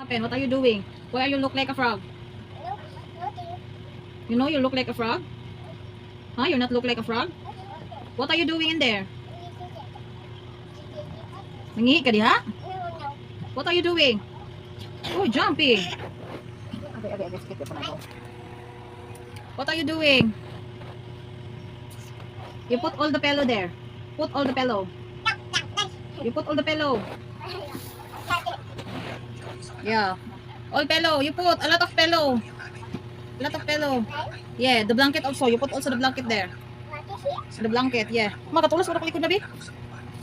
open. What are you doing? Why are you look like a frog? You know you look like a frog? Huh? You not look like a frog? What are you doing in there? Nangihi ka diha? What are you doing? Oh, jumping. Okay, skip it. What are you doing? You put all the pillow there. Put all the pillow. You put all the pillow. Yeah. All pillow. You put a lot of pillow. A lot of pillow. Yeah, the blanket also. You put also the blanket there. The blanket, yeah. Makatulos mo na kulikod na, bi?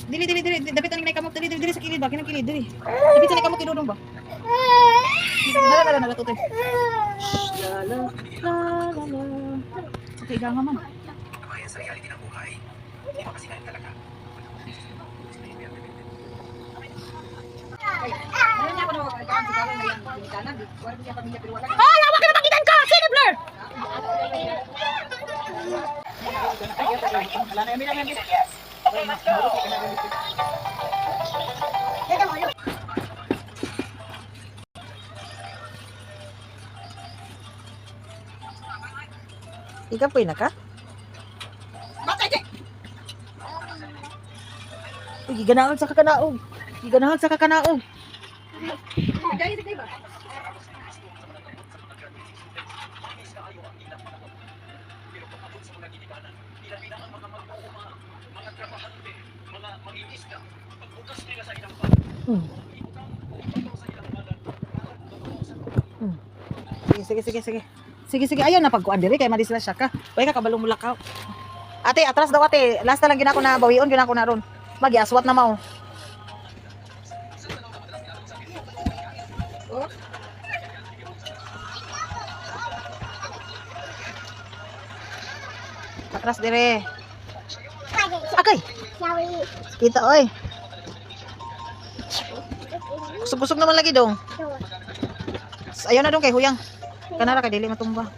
Dili. Dapat ang kamot. Dili sa kilid ba? Kinang kilid, dili. Dapat sa kamot kinudong ba? Dala, natutoy. La. Okay, ganga man. Sa reality ng buhay, hindi makasinayin talaga. Hoy, hawak ka na pakitan ka! Sino blur? Ikaw po ka? Uy, giganahan sa kakanaog. Giganahan sa kakanaog. Sige. Ayaw na pagkuan diri kay madisla siya ka. Way ka kabalong mulakaw. Ate, atras daw ate. Last na lang ginako na bawion ginako na ron. Magi-aswat na mao. Atras dire. Akay. Kita oy. Busog naman lagi dong. Ayaw na dong kay huyang. Kanara kay dili matumba.